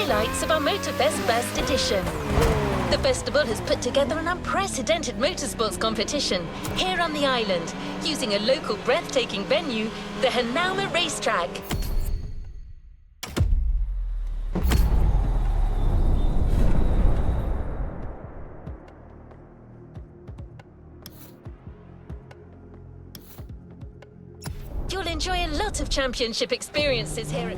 highlights of our Motorfest First Edition. The festival has put together an unprecedented motorsports competition here on the island, using a local breathtaking venue, the Hanauma Racetrack. You'll enjoy a lot of championship experiences here at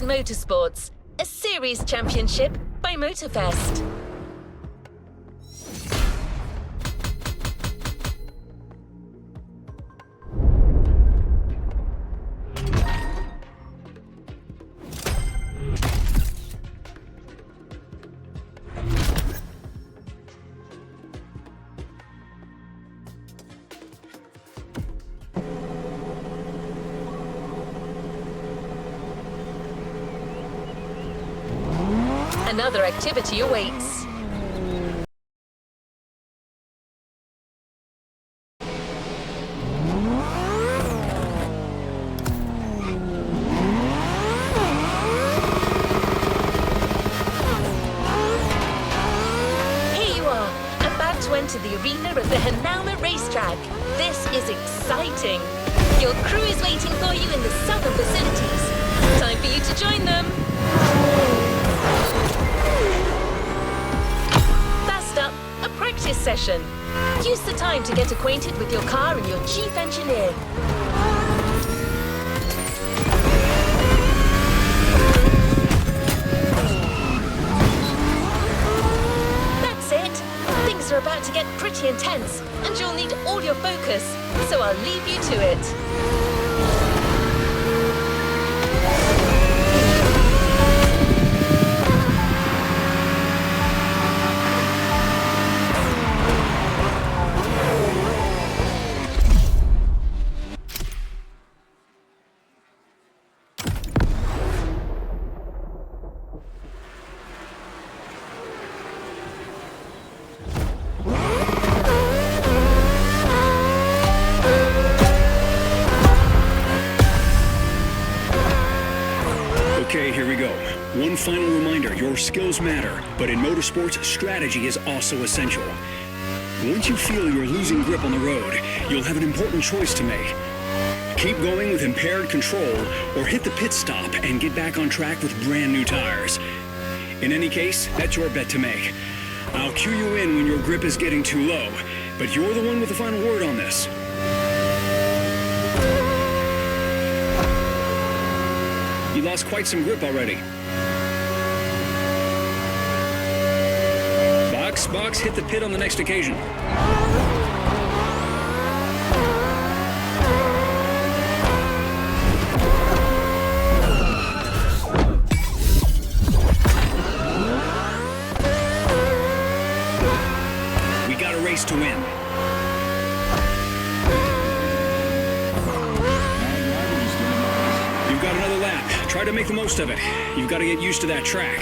Motorsports, a series championship by Motorfest. Another activity awaits. Here you are, about to enter the arena of the Hanauma Racetrack. This is exciting. Your crew is waiting for you in the southern facilities. Time for you to join them. A practice session. Use the time to get acquainted with your car and your chief engineer. That's it. Things are about to get pretty intense, and you'll need all your focus, so I'll leave you to it. Okay, here we go. One final reminder, your skills matter, but in motorsports, strategy is also essential. Once you feel you're losing grip on the road, you'll have an important choice to make. Keep going with impaired control, or hit the pit stop and get back on track with brand new tires. In any case, that's your bet to make. I'll cue you in when your grip is getting too low, but you're the one with the final word on this. You lost quite some grip already. Box, hit the pit on the next occasion. We got a race to win. You've got another lap. Try to make the most of it. You've got to get used to that track.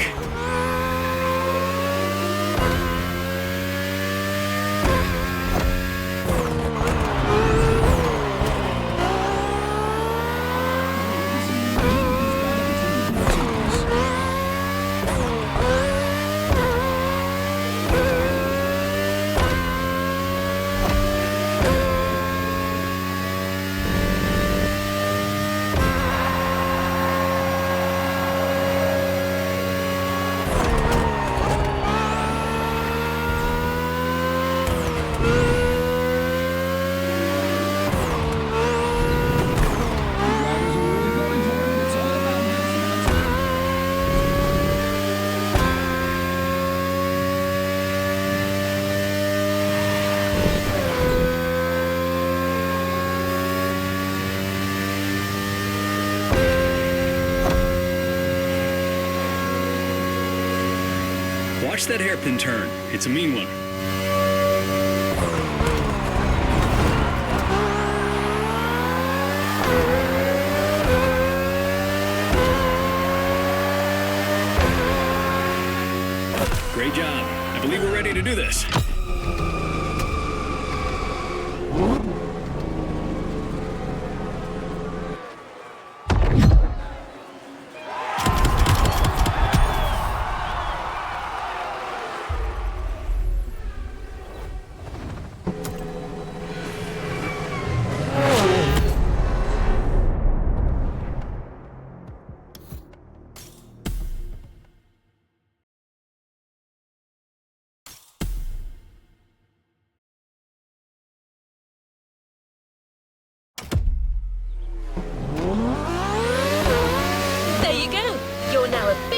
Watch that hairpin turn. It's a mean one. Great job. I believe we're ready to do this.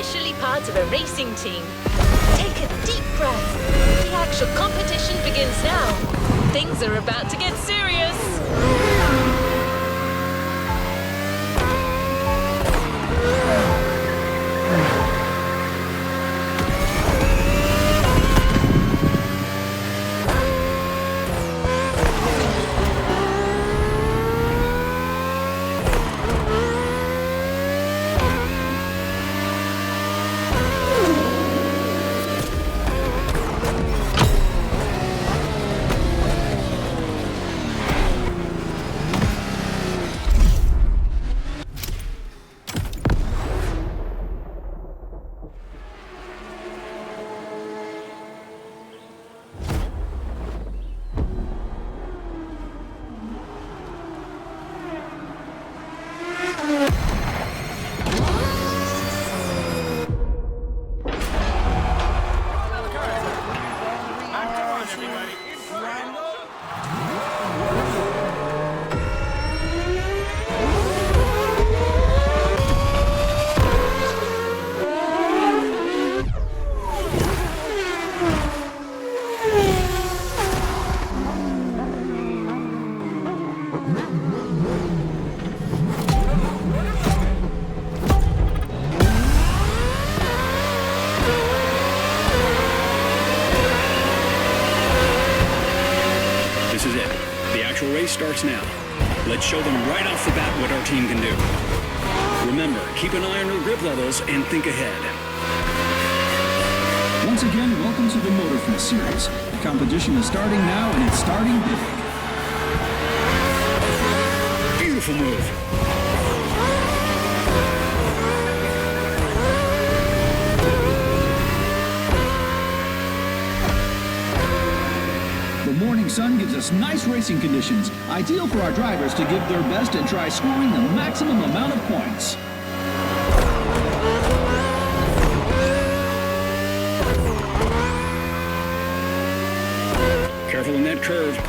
Officially part of a racing team. Take a deep breath. The actual competition begins now. Things are about to get serious. Starts now. Let's show them right off the bat what our team can do. Remember, keep an eye on your grip levels and think ahead. Once again, welcome to the Motorfest series. The competition is starting now, and it's starting big. Beautiful move. The morning sun gives us nice racing conditions, ideal for our drivers to give their best and try scoring the maximum amount of points. Careful in that curve.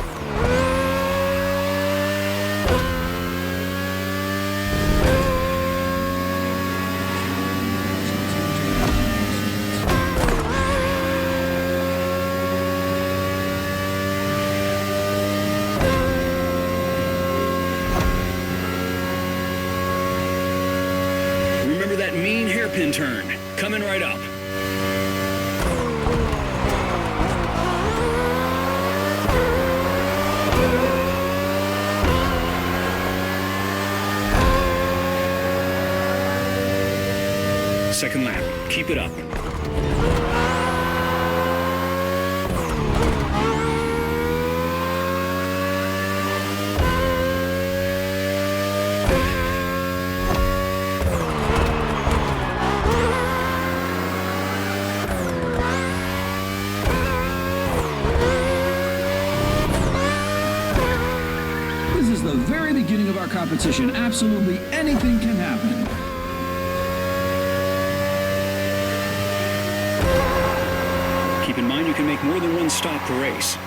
That mean hairpin turn, coming right up. Second lap, keep it up. The very beginning of our competition. Absolutely anything can happen. Keep in mind you can make more than one stop per race.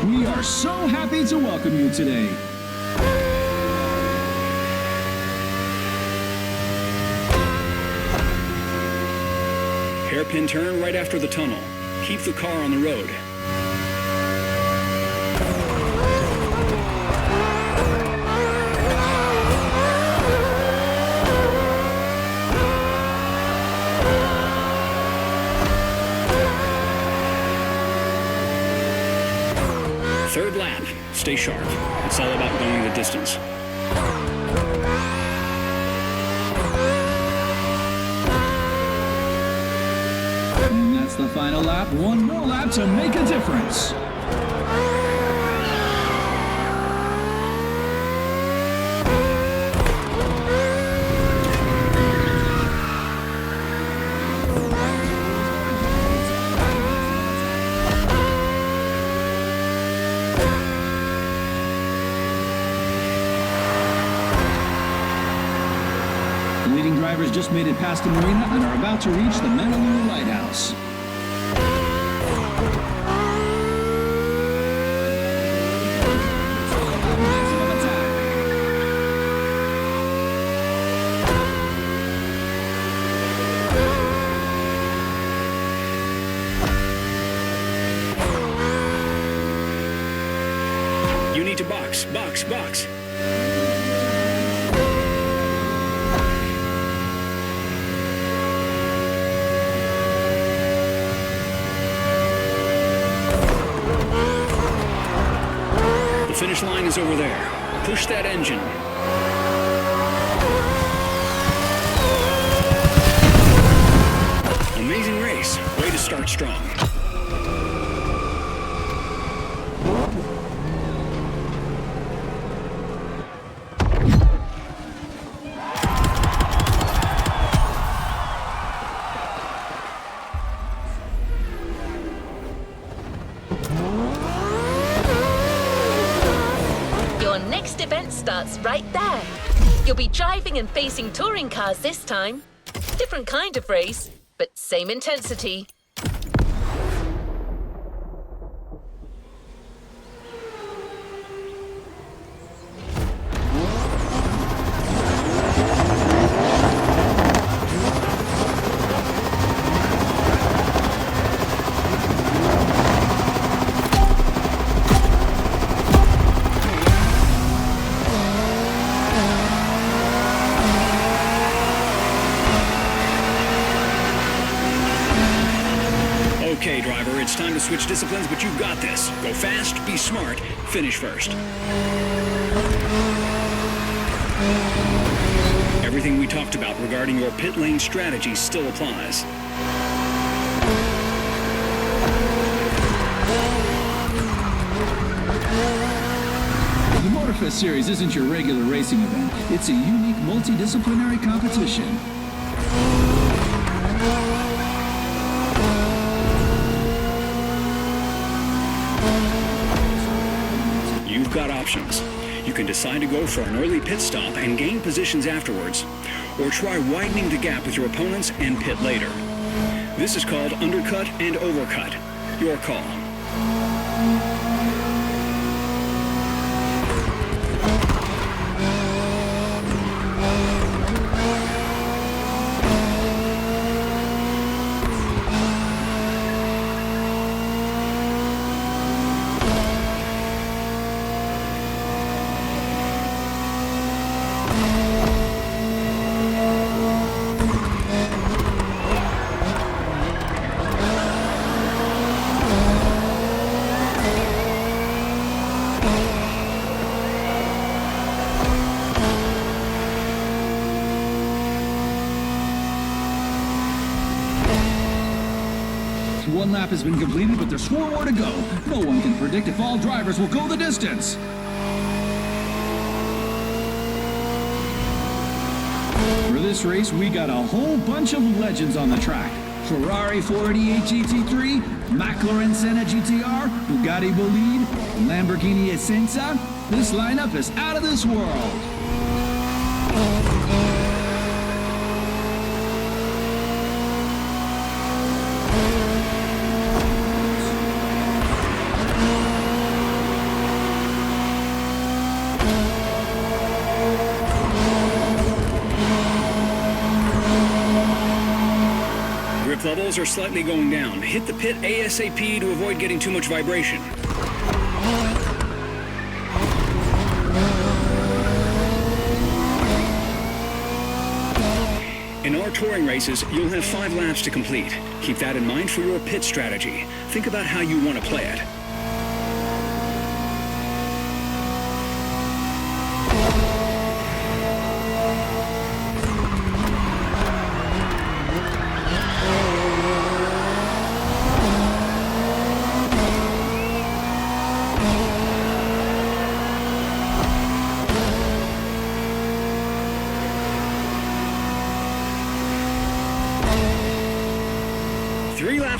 We are so happy to welcome you today. Hairpin turn right after the tunnel. Keep the car on the road. Third lap. Stay sharp. It's all about going the distance. And that's the final lap. One more lap to make a difference. Leading drivers just made it past the marina and are about to reach the Manalulu Lighthouse. You need to box. The finish line is over there. Push that engine. Amazing race. Way to start strong. Your next event starts right there. You'll be driving and facing touring cars this time. Different kind of race, but same intensity. Okay, driver, it's time to switch disciplines, but you've got this. Go fast, be smart, finish first. Everything we talked about regarding your pit lane strategy still applies. The Motorfest series isn't your regular racing event. It's a unique multidisciplinary competition. You've got options. You can decide to go for an early pit stop and gain positions afterwards, or try widening the gap with your opponents and pit later. This is called undercut and overcut. Your call. One lap has been completed, but there's 4 more to go. No one can predict if all drivers will go the distance. For this race, we got a whole bunch of legends on the track. Ferrari 488 GT3, McLaren Senna GTR, Bugatti Bolide, Lamborghini Essenza. This lineup is out of this world. levels are slightly going down. Hit the pit ASAP to avoid getting too much vibration. In our touring races, you'll have 5 laps to complete. Keep that in mind for your pit strategy. Think about how you want to play it.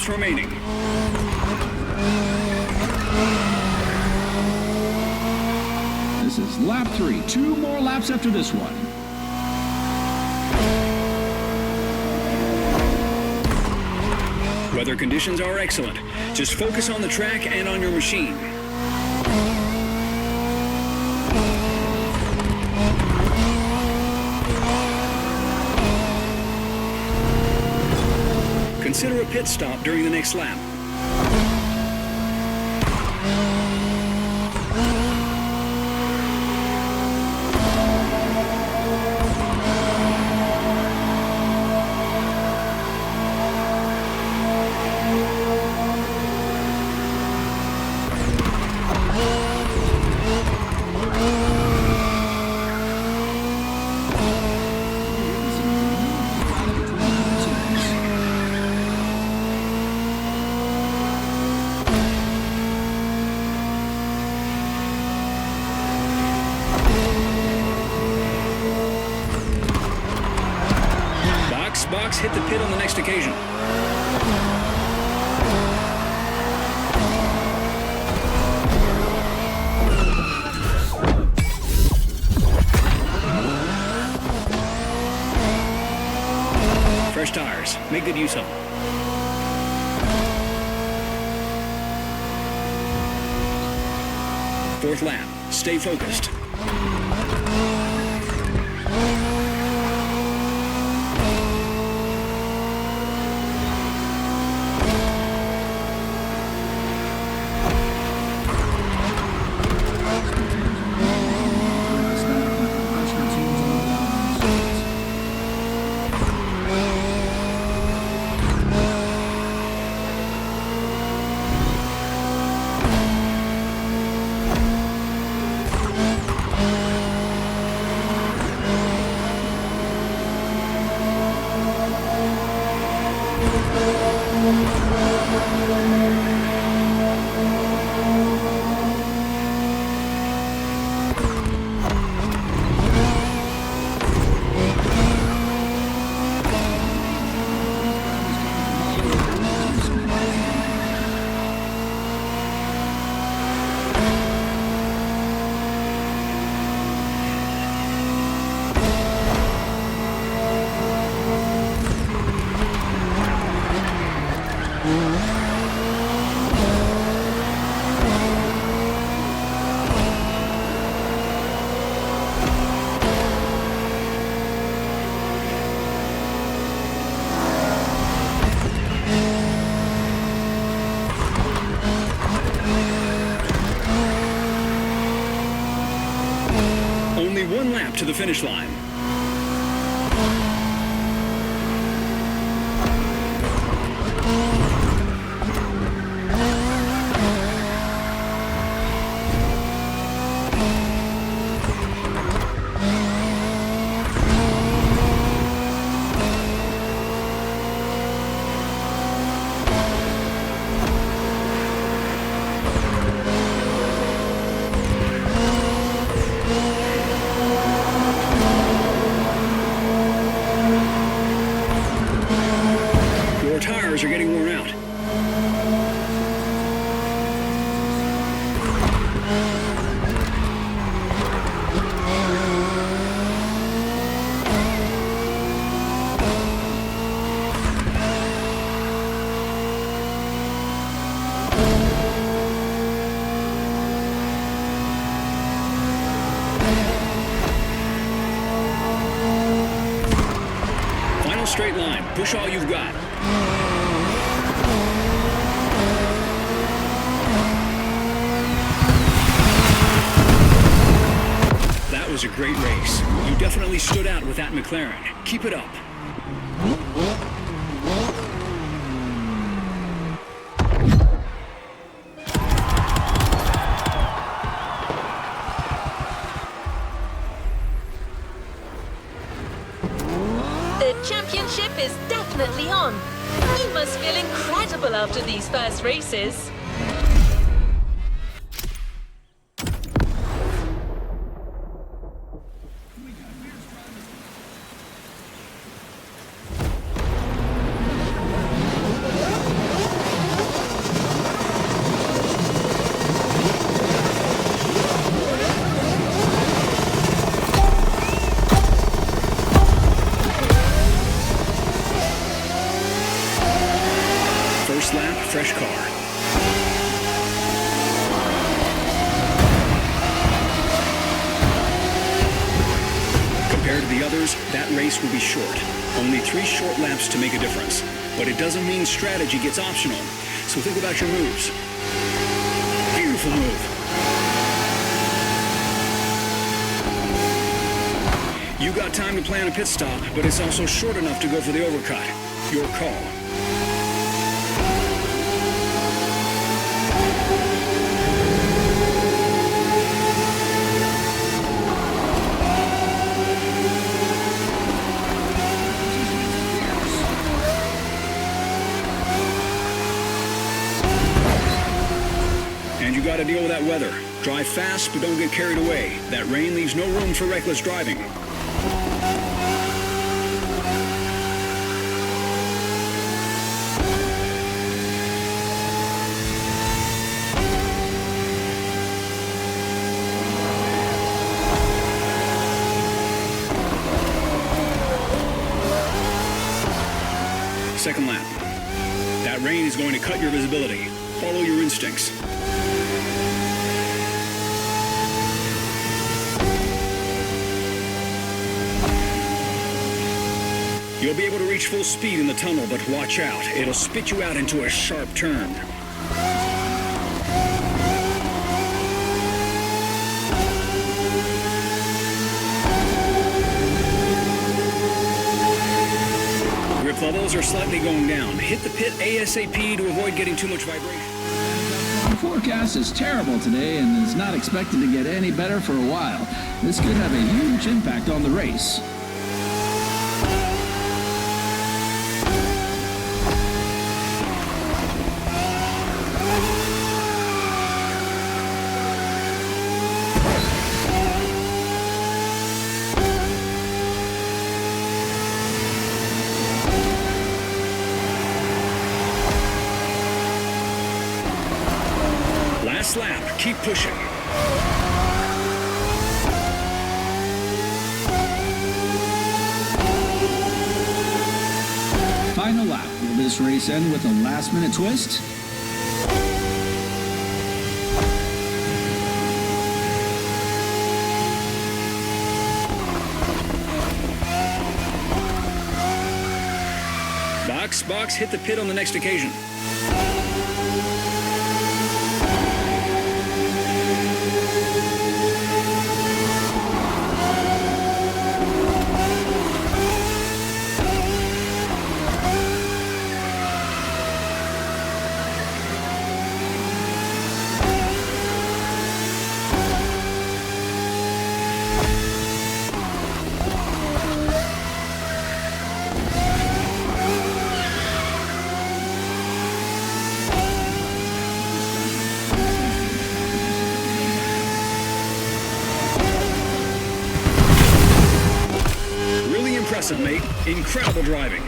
Remaining. This is lap 3. 2 more laps after this one. Weather conditions are excellent. Just focus on the track and on your machine. Consider a pit stop during the next lap. Box, hit the pit on the next occasion. Fresh tires. Make good use of them. Fourth lap. Stay focused. One lap to the finish line. Are getting worn out. Final straight line. Push all you've got. was a great race. You definitely stood out with that McLaren. Keep it up. The championship is definitely on. You must feel incredible after these first races. First lap, fresh car. Compared to the others, that race will be short. Only 3 short laps to make a difference. But it doesn't mean strategy gets optional. So think about your moves. Beautiful move. You got time to plan a pit stop, but it's also short enough to go for the overcut. Your call. And you got to deal with that weather. Drive fast, but don't get carried away. That rain leaves no room for reckless driving. Second lap. That rain is going to cut your visibility. Follow your instincts. You'll be able to reach full speed in the tunnel, but watch out. It'll spit you out into a sharp turn. Grip levels are slightly going down. Hit the pit ASAP to avoid getting too much vibration. The forecast is terrible today and is not expected to get any better for a while. This could have a huge impact on the race. Last lap, keep pushing. Final lap. Will this race end with a last-minute twist? Box, hit the pit on the next occasion. Impressive, mate. Incredible driving.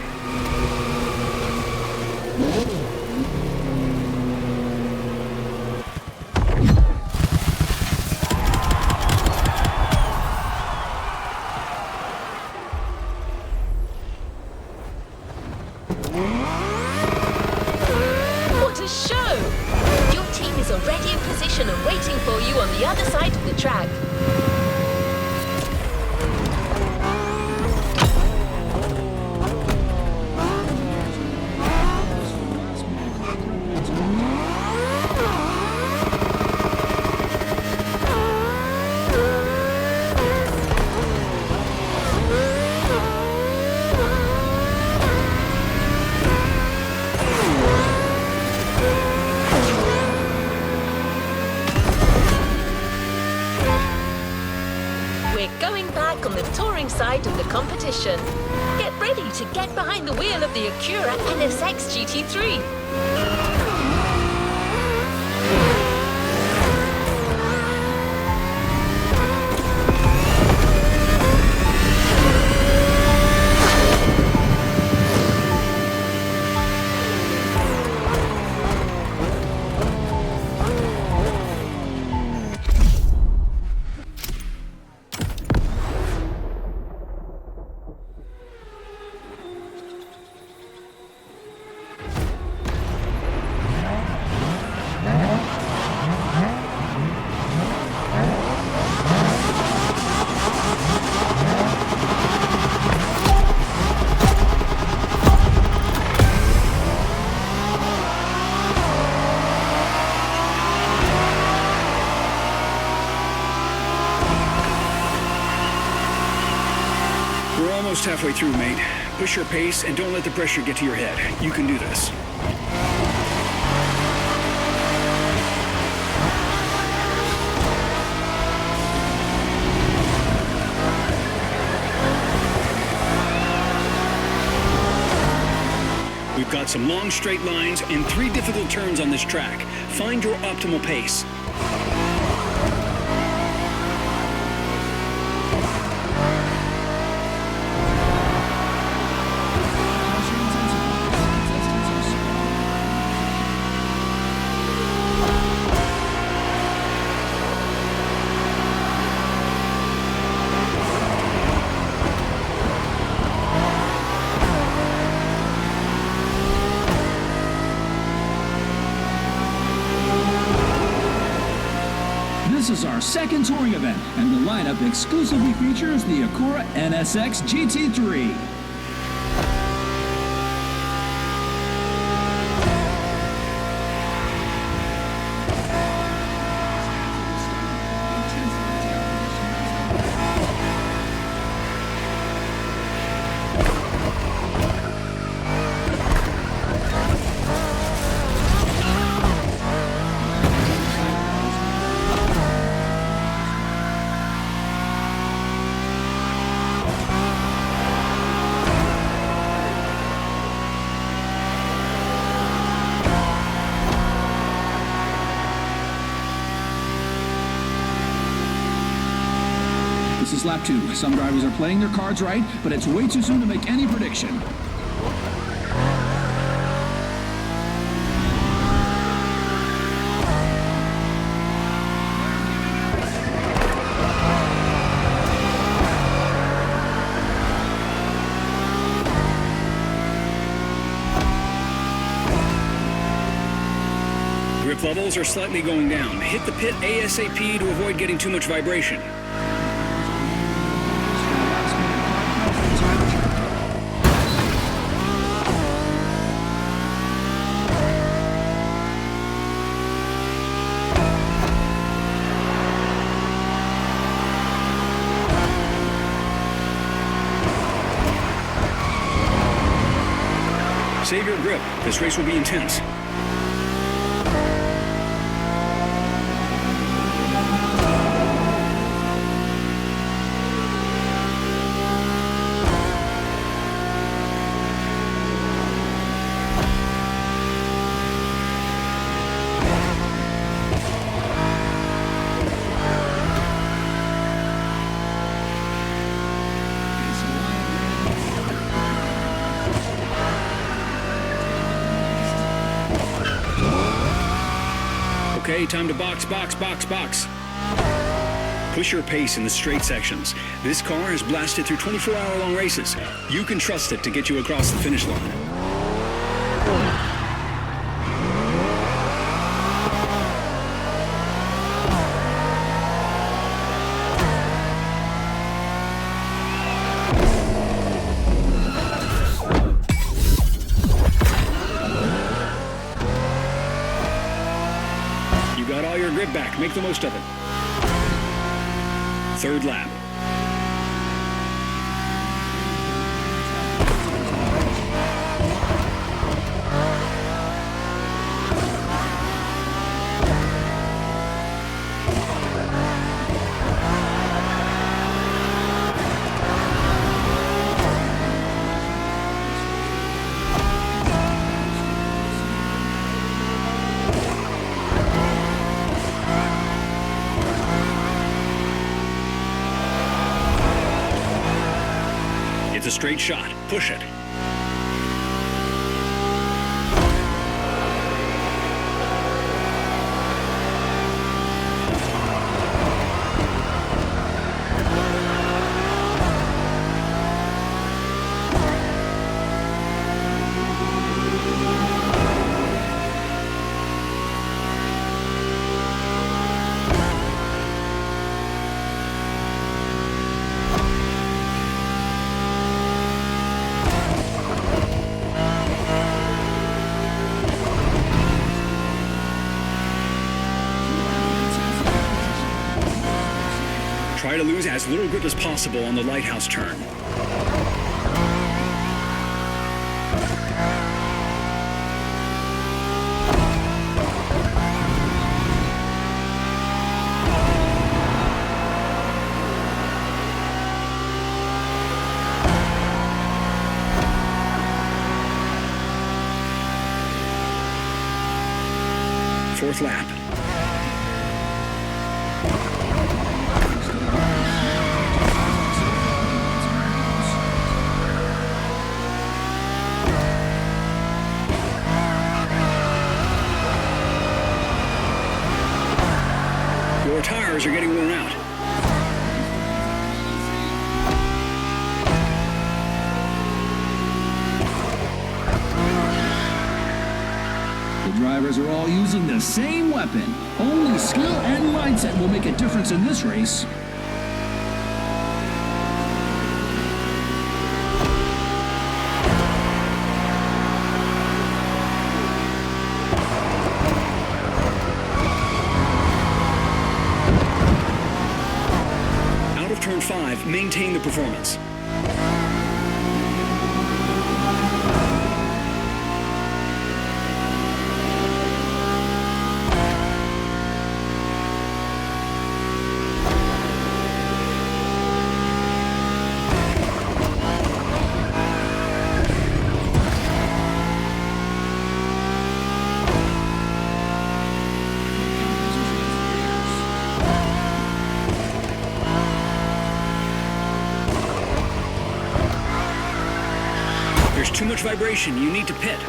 What a show! Your team is already in position and waiting for you on the other side of the track. competition. Get ready to get behind the wheel of the Acura NSX GT3. We're almost halfway through, mate. Push your pace and don't let the pressure get to your head. You can do this. We've got some long straight lines and 3 difficult turns on this track. Find your optimal pace. This is our second touring event, and the lineup exclusively features the Acura NSX GT3. This is lap 2. Some drivers are playing their cards right, but it's way too soon to make any prediction. Grip levels are slightly going down. Hit the pit ASAP to avoid getting too much vibration. Save your grip. This race will be intense. Okay, time to box. Push your pace in the straight sections. This car has blasted through 24-hour-long races. You can trust it to get you across the finish line. Got all your grip back. Make the most of it. Third lap. a straight shot. Push it. Try to lose as little grip as possible on the lighthouse turn. Fourth lap. Your tires are getting worn out. The drivers are all using the same weapon. Only skill and mindset will make a difference in this race. Out of turn 5, maintain the performance. There's too much vibration. You need to pit.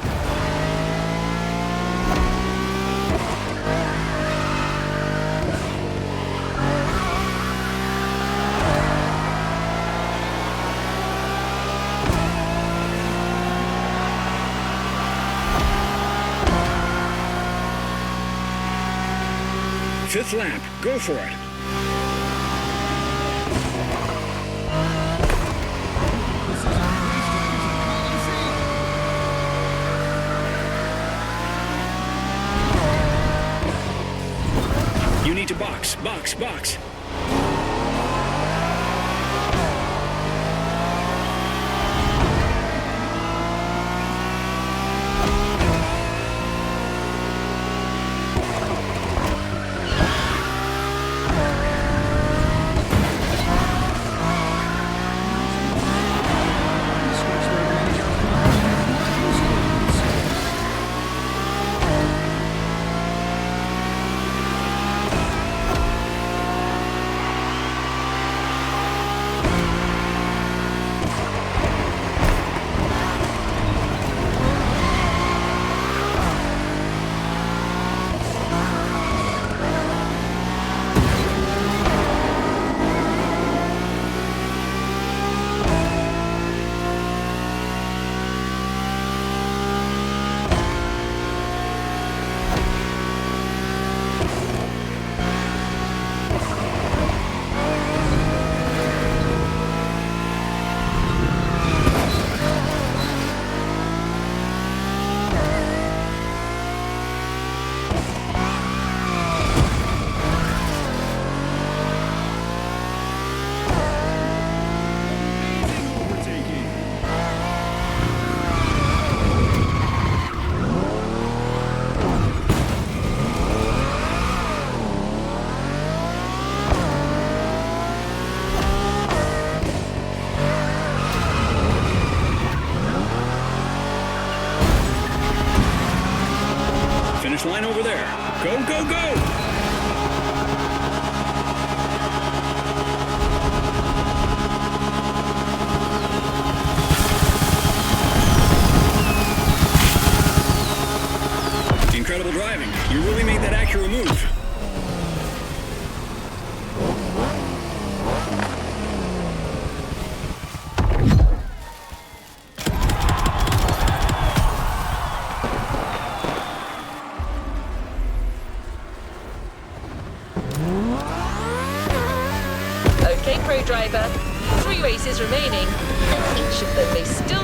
Fifth lap. Go for it. You need to box, box, box. Line over there. Go, go, go!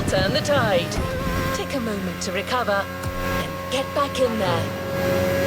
turn the tide. Take a moment to recover and get back in there.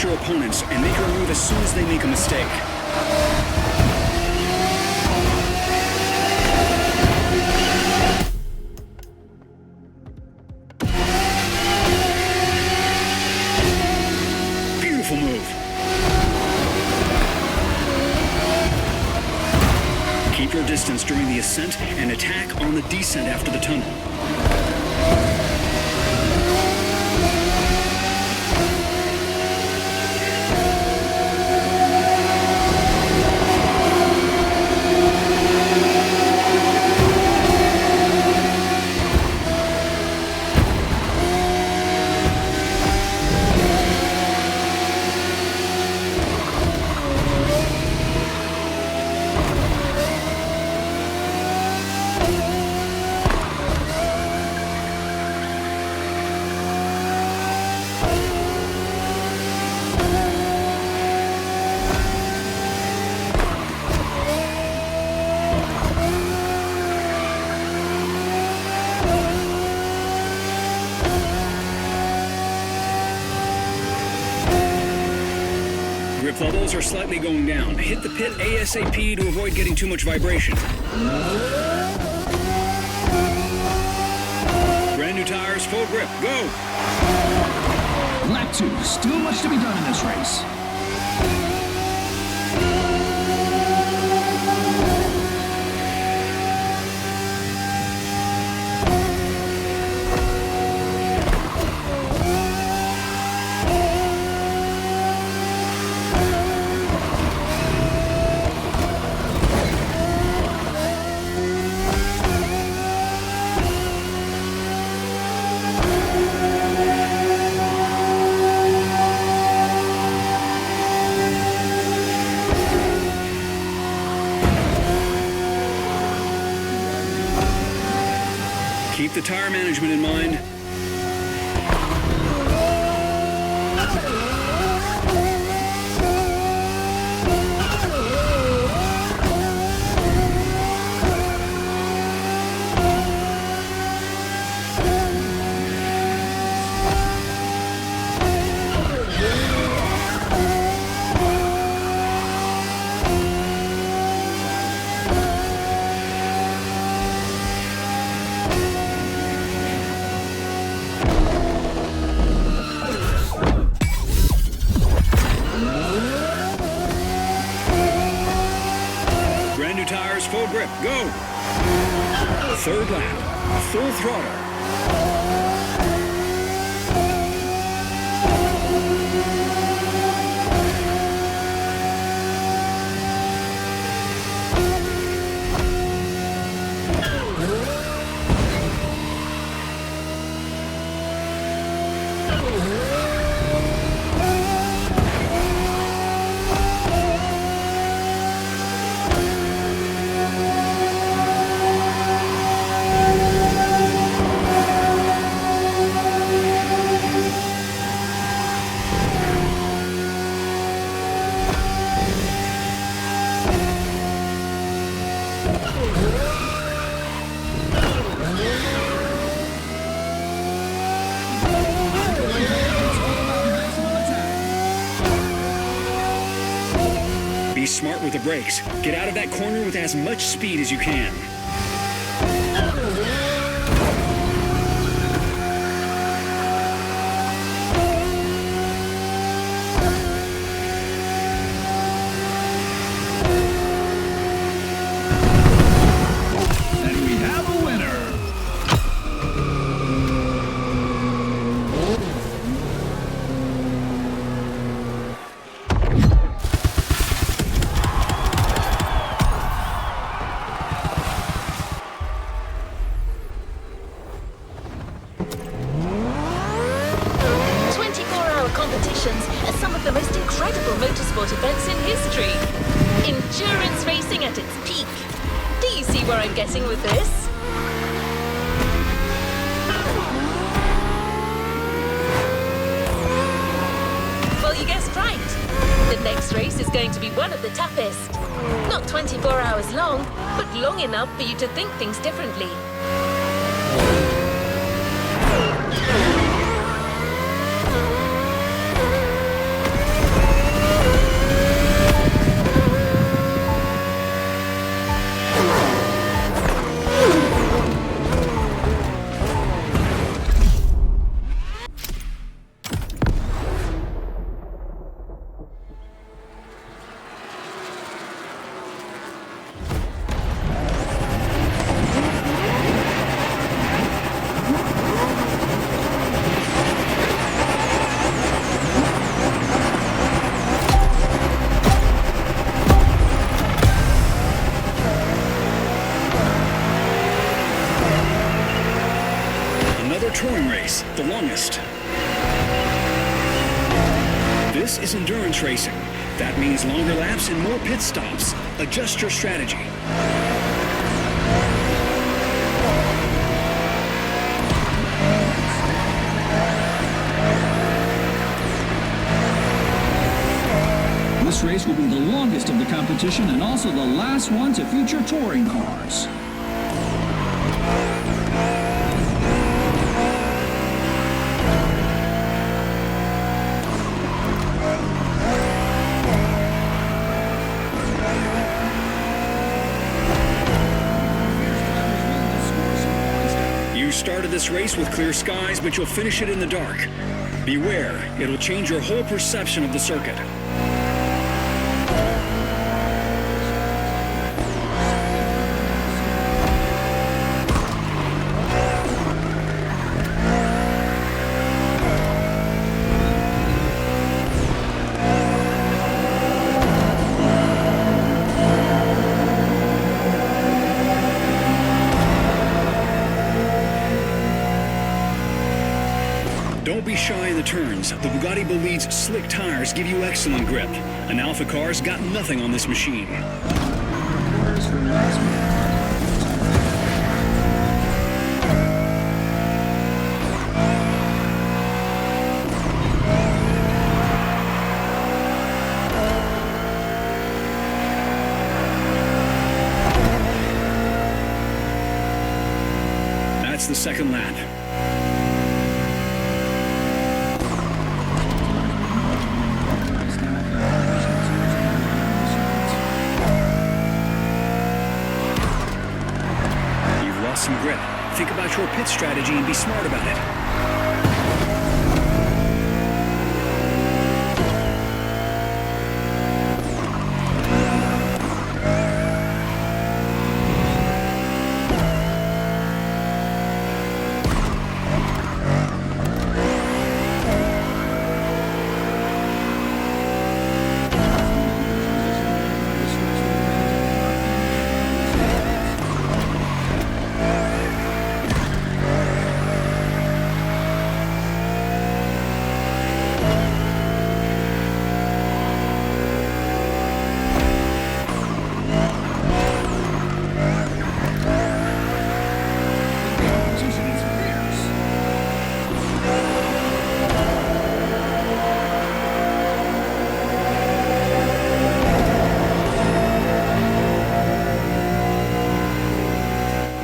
Your opponents and make her move as soon as they make a mistake. Beautiful move. Keep your distance during the ascent and attack on the descent after the tunnel. Grip levels are slightly going down. Hit the pit ASAP to avoid getting too much vibration. Brand new tires, full grip, go! Lap 2, still much to be done in this race. Keep the tire management in mind. Tires, full grip, go! Third lap, full throttle. smart with the brakes. Get out of that corner with as much speed as you can. Are some of the most incredible motorsport events in history. Endurance racing at its peak. Do you see where I'm getting with this? Well, you guessed right. The next race is going to be one of the toughest. Not 24 hours long, but long enough for you to think things differently. Touring race, the longest. This is endurance racing. That means longer laps and more pit stops. Adjust your strategy. This race will be the longest of the competition and also the last one to feature touring cars. Started this race with clear skies, but you'll finish it in the dark. Beware, it'll change your whole perception of the circuit. Don't be shy in the turns. The Bugatti Bolide's slick tires give you excellent grip. An Alpha car's got nothing on this machine. That's the second lap. Some grip. Think about your pit strategy and be smart about it.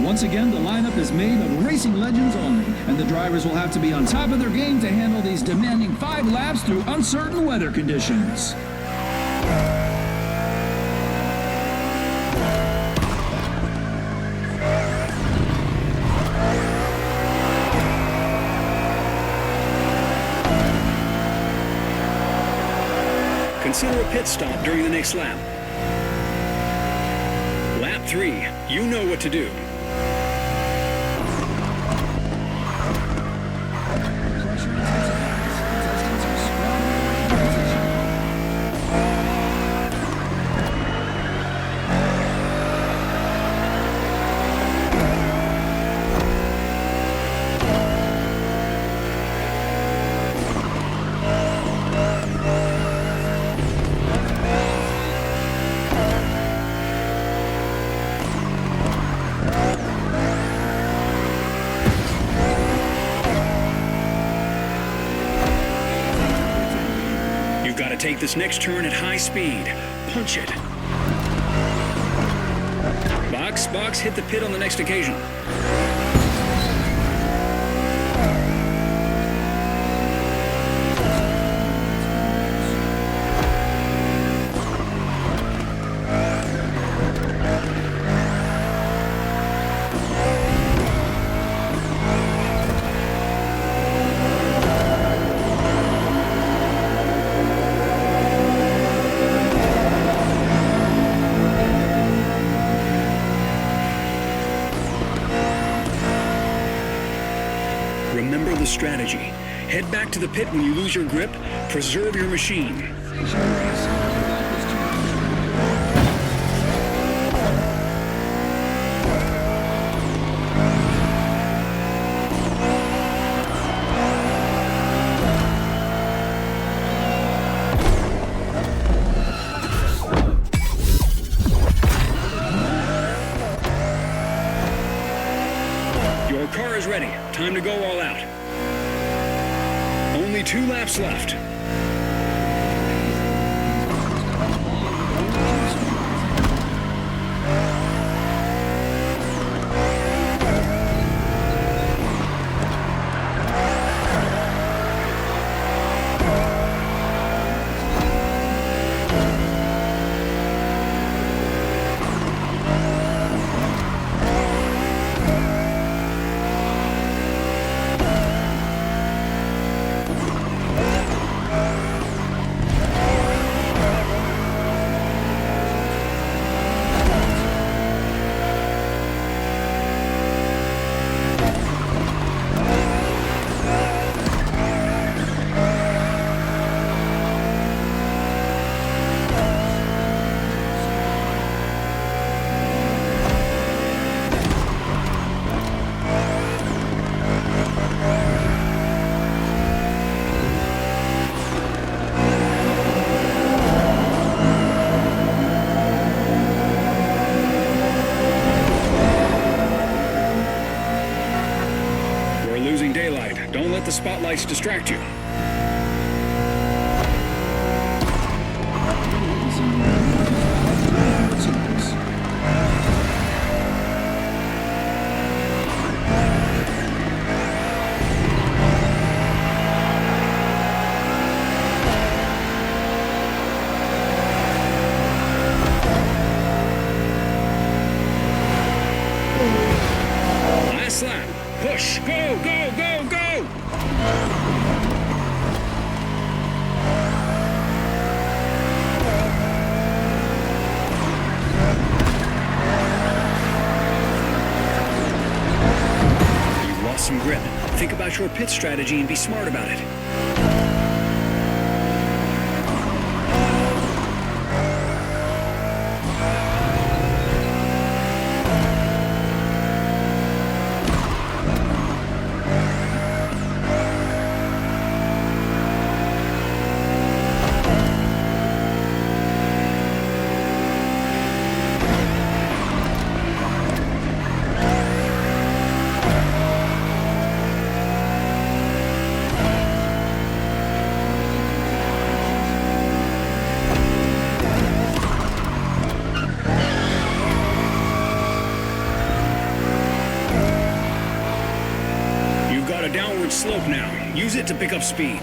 Once again, the lineup is made of racing legends only, and the drivers will have to be on top of their game to handle these demanding 5 laps through uncertain weather conditions. Consider a pit stop during the next lap. Lap 3, you know what to do. Got to take this next turn at high speed. Punch it. Box, hit the pit on the next occasion. Remember the strategy. Head back to the pit when you lose your grip. Preserve your machine. Your car is ready. Time to go all out. Only 2 laps left. Don't let the spotlights distract you. Last lap. Push. Go, go, go, go! You've lost some grip. Think about your pit strategy and be smart about it. Downward slope now. Use it to pick up speed.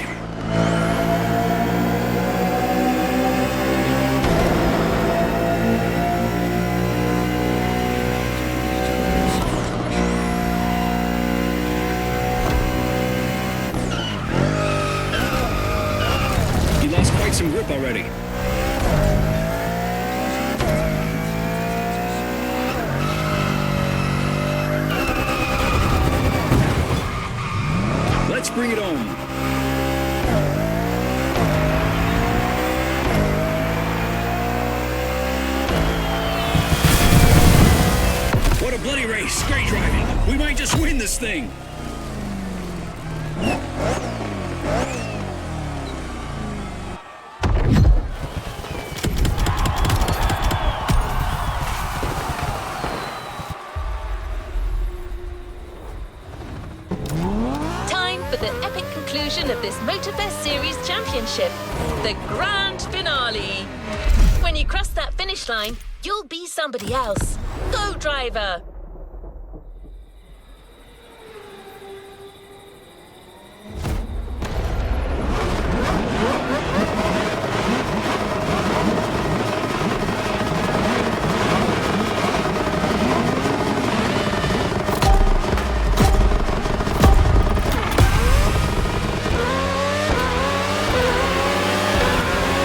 You lost quite some grip already. it home. What a bloody race. Great driving. We might just win this thing. Time for the epic conclusion of this Motorfest Series Championship, the grand finale. When you cross that finish line, you'll be somebody else. Go, driver!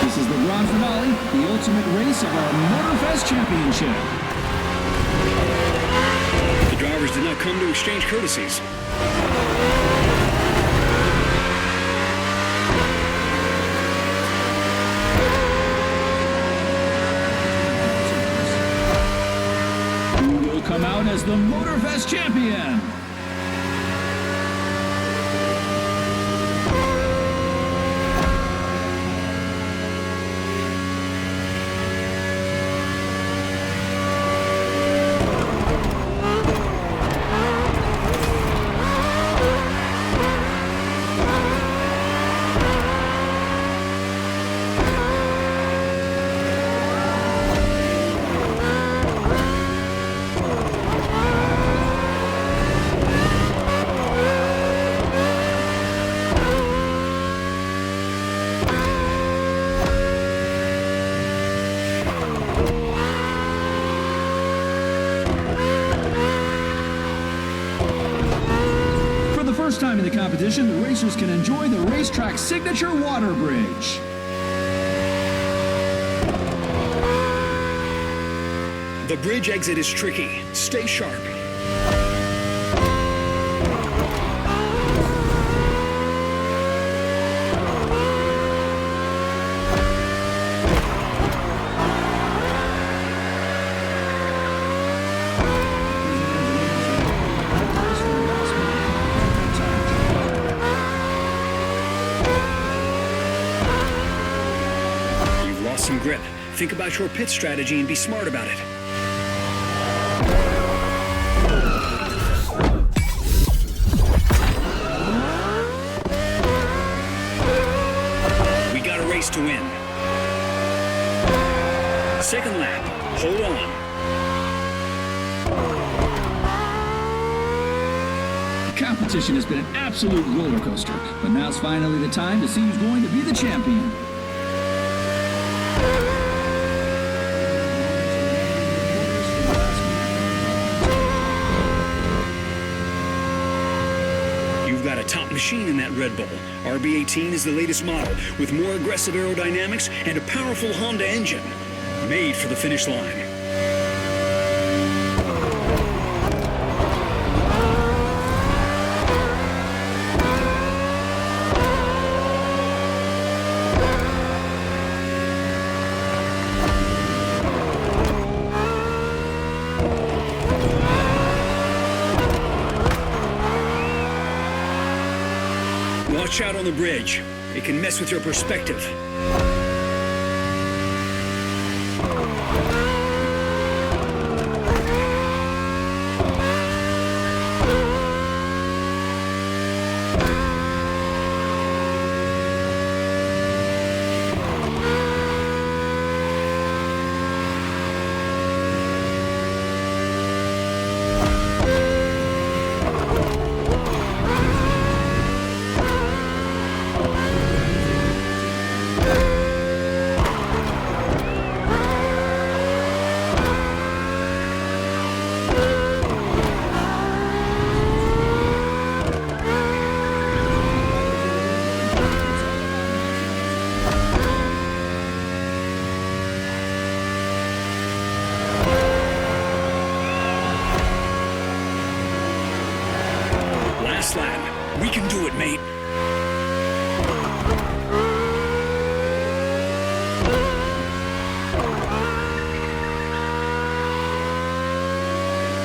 This is the grand finale, the ultimate race of our Motorfest Championship. The drivers did not come to exchange courtesies. Who will come out as the Motorfest champion? For the first time in the competition, the racers can enjoy the racetrack signature water bridge. The bridge exit is tricky. Stay sharp. You've lost some grip. Think about your pit strategy and be smart about it. We got a race to win. Second lap. Hold on. The competition has been an absolute roller coaster, but now's finally the time to see who's going to be the champion. You've got a top machine in that Red Bull. RB18 is the latest model with more aggressive aerodynamics and a powerful Honda engine. Made for the finish line. Watch out on the bridge. It can mess with your perspective. Last lap. We can do it, mate.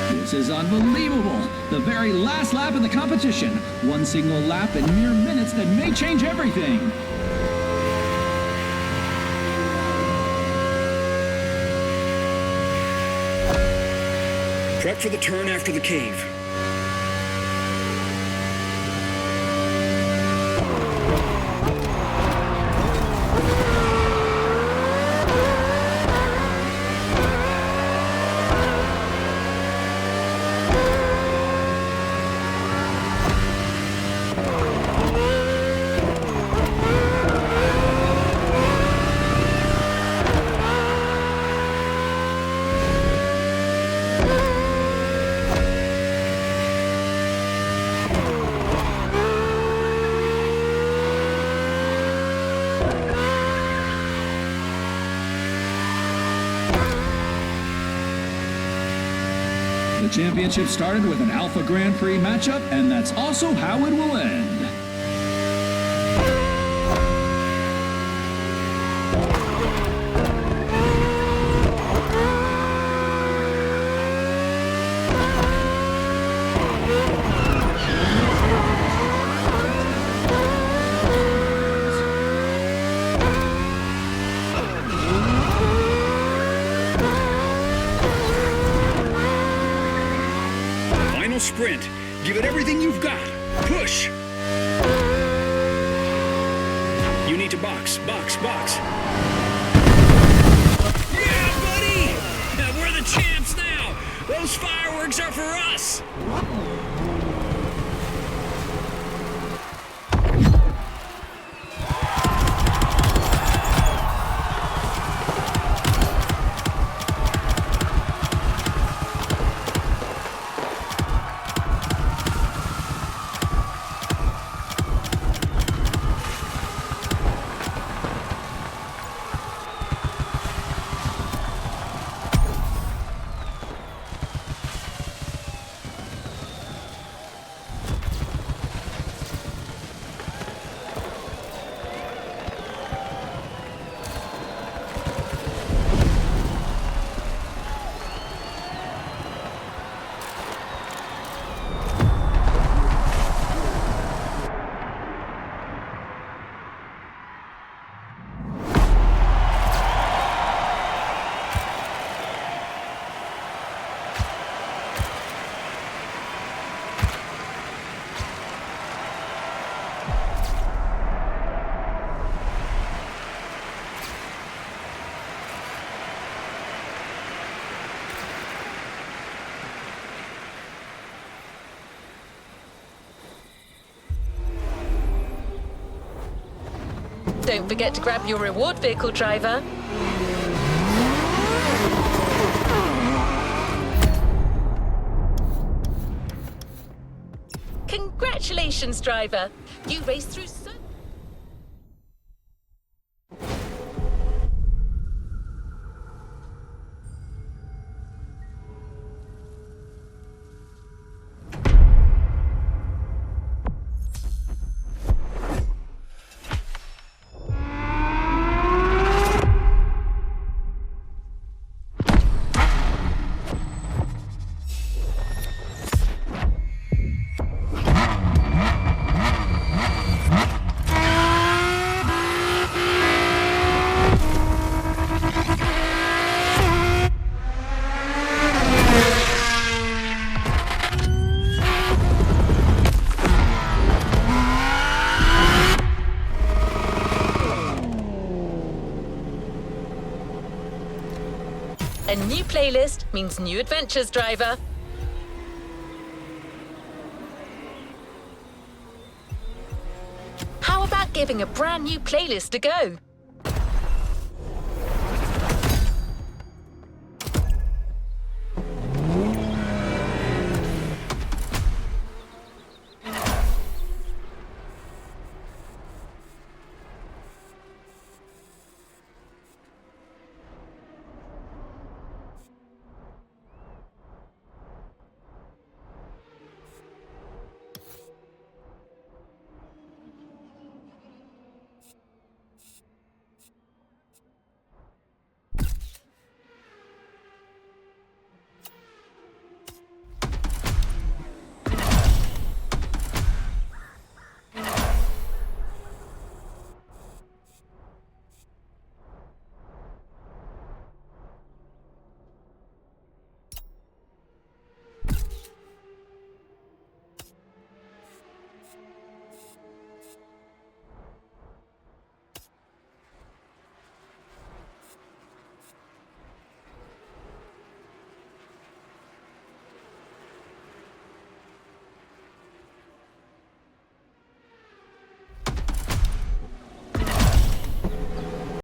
This is unbelievable. The very last lap of the competition. One single lap in mere minutes that may change everything. Prep for the turn after the cave. The championship started with an Alpha Grand Prix matchup, and that's also how it will end. Sprint. Give it everything you've got. Push. You need to box. Yeah, buddy! We're the champs now. Those fireworks are for us. Don't forget to grab your reward vehicle, driver. Congratulations, driver. You raced through so... A new playlist means new adventures, driver. How about giving a brand new playlist a go?